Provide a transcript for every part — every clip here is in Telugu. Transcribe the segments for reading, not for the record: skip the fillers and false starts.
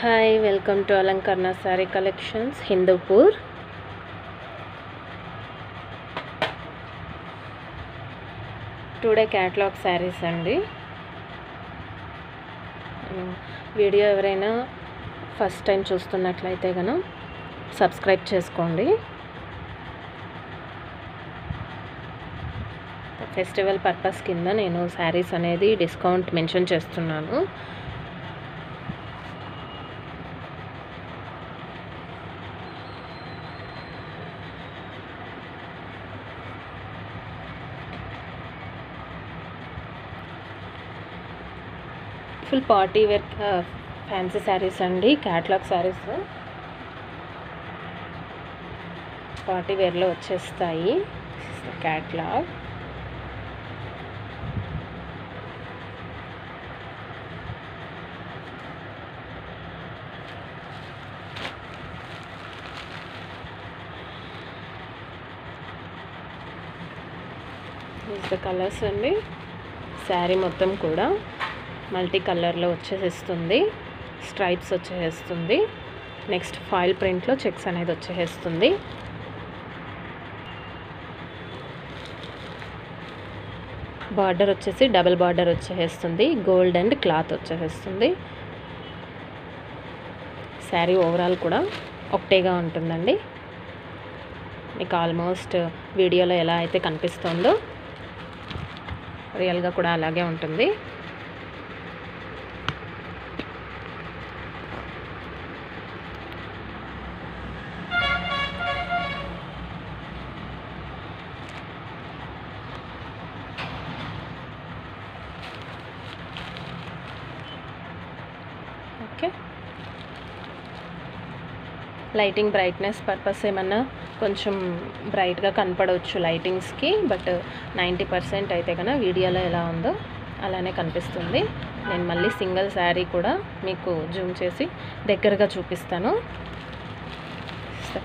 Hi, welcome to Alankarna Saree Collections, Hindupur. Today catalog sarees andi. Video ఎవరైనా ఫస్ట్ టైం చూస్తున్నట్లయితే గన సబ్స్క్రైబ్ చేసుకోండి. ఫెస్టివల్ పర్పస్ కింద నేను సారీస్ అనేది డిస్కౌంట్ మెన్షన్ చేస్తున్నాను. Full party wear fancy sarees అండి. క్యాటలాగ్ శారీస్ పార్టీ వేర్లో వచ్చేస్తాయి. క్యాటలాగ్ ద కలర్స్ అండి. శారీ మొత్తం కూడా మల్టీ కలర్లో వచ్చేస్తుంది. స్ట్రైప్స్ వచ్చేస్తుంది. నెక్స్ట్ ఫాయిల్ ప్రింట్లో చెక్స్ అనేది వచ్చేస్తుంది. బార్డర్ వచ్చేసి డబుల్ బార్డర్ వచ్చేస్తుంది. గోల్డ్ అండ్ క్లాత్ వచ్చేస్తుంది. శారీ ఓవరాల్ కూడా ఒకటేగా ఉంటుందండి. మీకు ఆల్మోస్ట్ వీడియోలో ఎలా అయితే కనిపిస్తుందో రియల్గా కూడా అలాగే ఉంటుంది. ఓకే, లైటింగ్ బ్రైట్నెస్ పర్పస్ ఏమన్నా కొంచెం బ్రైట్గా కనపడవచ్చు లైటింగ్స్కి, బట్ 90% అయితే కన్నా వీడియోలో ఎలా ఉందో అలానే కనిపిస్తుంది. నేను మళ్ళీ సింగిల్ శారీ కూడా మీకు జూమ్ చేసి దగ్గరగా చూపిస్తాను.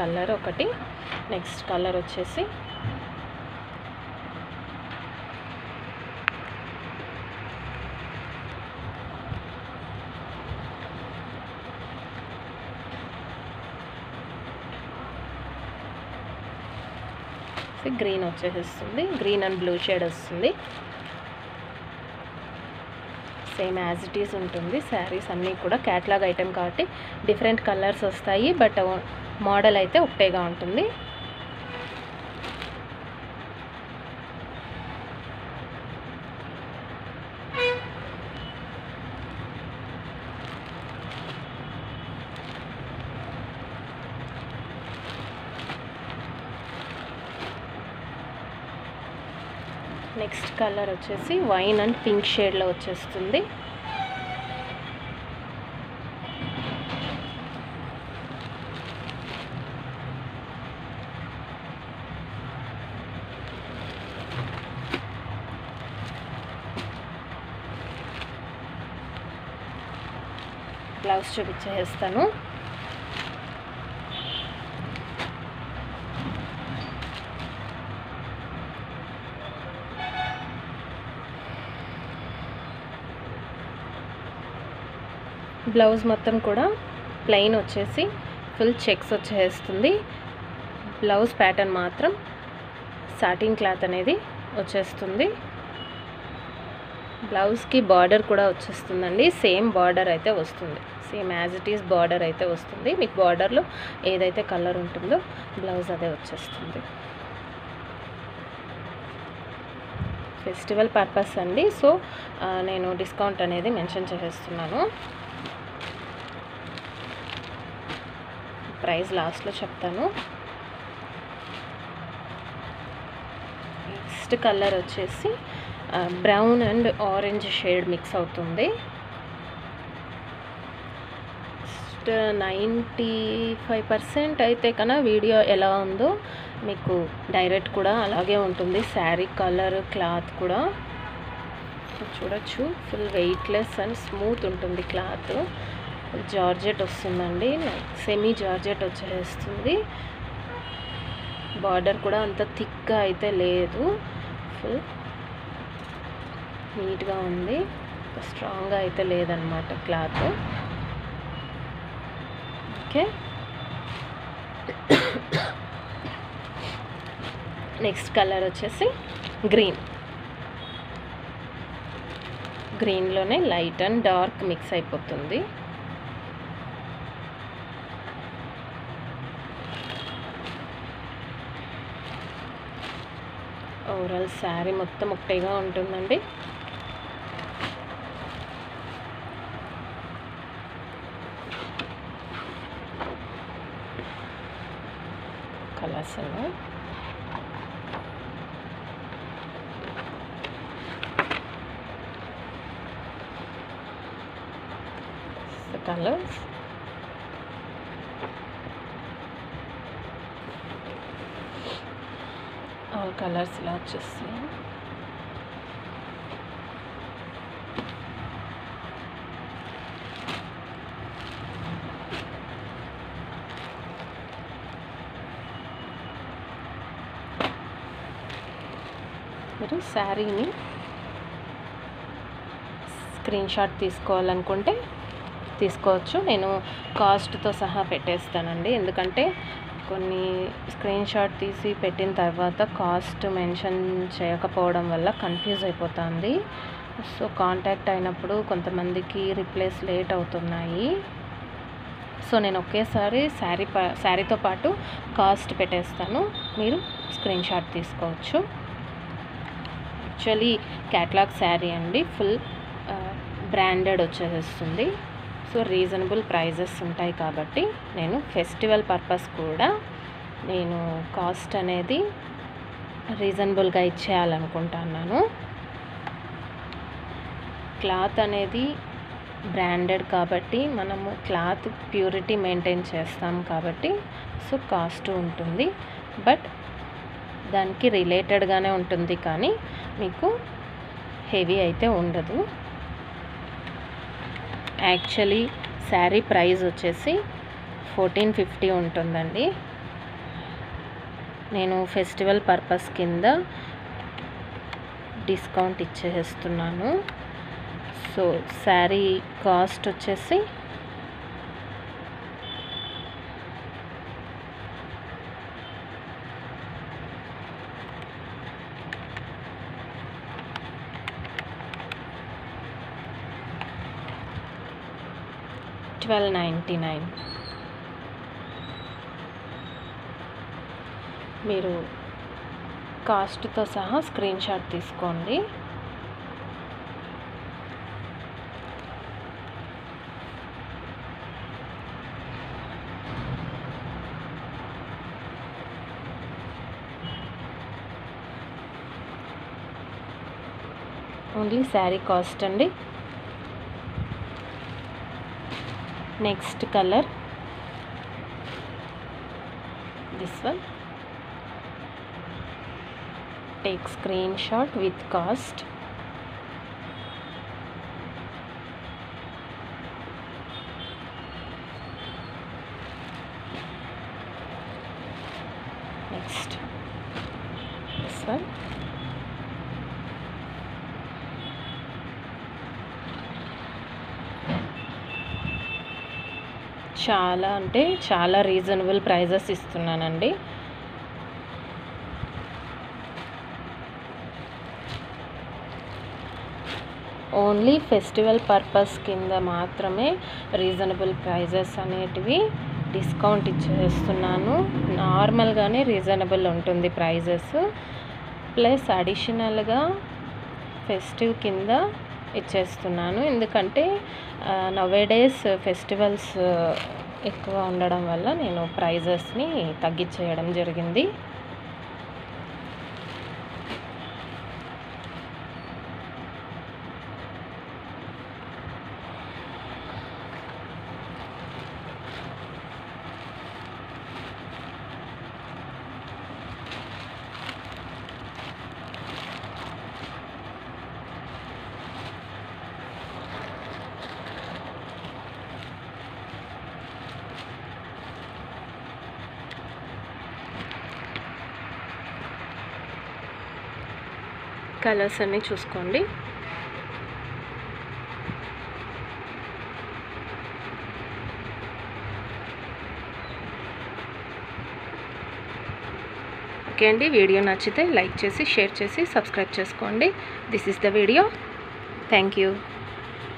కలర్ ఒకటి, నెక్స్ట్ కలర్ వచ్చేసి గ్రీన్ వచ్చేస్తుంది. గ్రీన్ అండ్ బ్లూ షేడ్ వస్తుంది. సేమ్ యాజ్ ఇట్ ఈస్ ఉంటుంది. శారీస్ అన్నీ కూడా క్యాటలాగ్ ఐటెం కాబట్టి డిఫరెంట్ కలర్స్ వస్తాయి, బట్ మోడల్ అయితే ఒకటేగా ఉంటుంది. నెక్స్ట్ కలర్ వచ్చేసి వైన్ అండ్ పింక్ షేడ్లో వచ్చేస్తుంది. బ్లౌజ్ చూపించేస్తాను. బ్లౌజ్ మొత్తం కూడా ప్లెయిన్ వచ్చేసి ఫుల్ చెక్స్ వచ్చేస్తుంది. బ్లౌజ్ ప్యాటర్న్ మాత్రం సాటిన్ క్లాత్ అనేది వచ్చేస్తుంది. బ్లౌజ్కి బార్డర్ కూడా వచ్చేస్తుందండి. సేమ్ బార్డర్ అయితే వస్తుంది. Same as it is border అయితే వస్తుంది. మీకు బార్డర్లో ఏదైతే కలర్ ఉంటుందో బ్లౌజ్ అదే వచ్చేస్తుంది. ఫెస్టివల్ పర్పస్ అండి, సో నేను డిస్కౌంట్ అనేది మెన్షన్ చేసేస్తున్నాను. ప్రైస్ లాస్ట్లో చెప్తాను. నెక్స్ట్ కలర్ వచ్చేసి brown and orange shade mix అవుతుంది. 95% అయితే కన్నా వీడియో ఎలా ఉందో మీకు డైరెక్ట్ కూడా అలాగే ఉంటుంది. శారీ కలర్ క్లాత్ కూడా చూడొచ్చు. ఫుల్ వెయిట్లెస్ అండ్ స్మూత్ ఉంటుంది క్లాత్. జార్జెట్ వస్తుందండి. సెమీ జార్జెట్ వచ్చేస్తుంది. బార్డర్ కూడా అంత థిక్గా అయితే లేదు. ఫుల్ నీట్గా ఉంది. స్ట్రాంగ్గా అయితే లేదనమాట క్లాత్. ఓకే, నెక్స్ట్ కలర్ వచ్చేసి గ్రీన్లోనే లైట్ అండ్ డార్క్ మిక్స్ అయిపోతుంది. ఓవరాల్ శారీ మొత్తం ఒకటేగా ఉంటుందండి. కలర్స్ కలర్స్ కలర్స్ ఇలా వచ్చేస్తాయి. మీరు శారీని స్క్రీన్ షాట్ తీసుకోవాలనుకుంటే తీసుకోవచ్చు. నేను కాస్ట్తో సహా పెట్టేస్తానండి, ఎందుకంటే కొన్ని స్క్రీన్ షాట్ తీసి పెట్టిన తర్వాత కాస్ట్ మెన్షన్ చేయకపోవడం వల్ల కన్ఫ్యూజ్ అయిపోతుంది. సో కాంటాక్ట్ అయినప్పుడు కొంతమందికి రిప్లేస్ లేట్ అవుతున్నాయి. సో నేను ఒకేసారి శారీతో పాటు కాస్ట్ పెట్టేస్తాను, మీరు స్క్రీన్ షాట్ తీసుకోవచ్చు. యాక్చువల్లీ క్యాటలాగ్ శారీ అండి, ఫుల్ బ్రాండెడ్ వచ్చేస్తుంది. సో రీజనబుల్ ప్రైజెస్ ఉంటాయి కాబట్టి నేను ఫెస్టివల్ పర్పస్ కూడా నేను కాస్ట్ అనేది రీజనబుల్గా ఇచ్చేయాలనుకుంటున్నాను. క్లాత్ అనేది బ్రాండెడ్ కాబట్టి మనము క్లాత్ ప్యూరిటీ మెయింటైన్ చేస్తాం కాబట్టి సో కాస్ట్ ఉంటుంది, బట్ దానికి రిలేటెడ్గానే ఉంటుంది, కానీ మీకు హెవీ అయితే ఉండదు. యాక్చువల్లీ శారీ ప్రైస్ వచ్చేసి 1450 ఉంటుందండి. నేను ఫెస్టివల్ పర్పస్ కింద డిస్కౌంట్ ఇచ్చేస్తున్నాను. సో శారీ కాస్ట్ వచ్చేసి $1299. మీరు కాస్ట్తో సహా స్క్రీన్ షాట్ తీసుకోండి. ఓన్లీ శారీ కాస్ట్ అండి. Next colour this one. Take screenshot with cost. Next this one. చాలా అంటే చాలా రీజనబుల్ ప్రైజెస్ ఇస్తున్నానండి. ఓన్లీ ఫెస్టివల్ పర్పస్ కింద మాత్రమే రీజనబుల్ ప్రైజెస్ అనేటివి డిస్కౌంట్ ఇచ్చేస్తున్నాను. నార్మల్గానే రీజనబుల్ ఉంటుంది ప్రైజెస్, ప్లస్ అడిషనల్గా ఫెస్టివ్ కింద ఇచ్చేస్తున్నాను. ఎందుకంటే నవేడేస్ ఫెస్టివల్స్ ఎక్కువ ఉండడం వల్ల నేను ప్రైజెస్ని తగ్గించేయడం జరిగింది. కలర్స్ అన్నీ చూసుకోండి. ఓకే అండి, వీడియో నచ్చితే లైక్ చేసి షేర్ చేసి సబ్స్క్రైబ్ చేసుకోండి. This is the video. Thank you.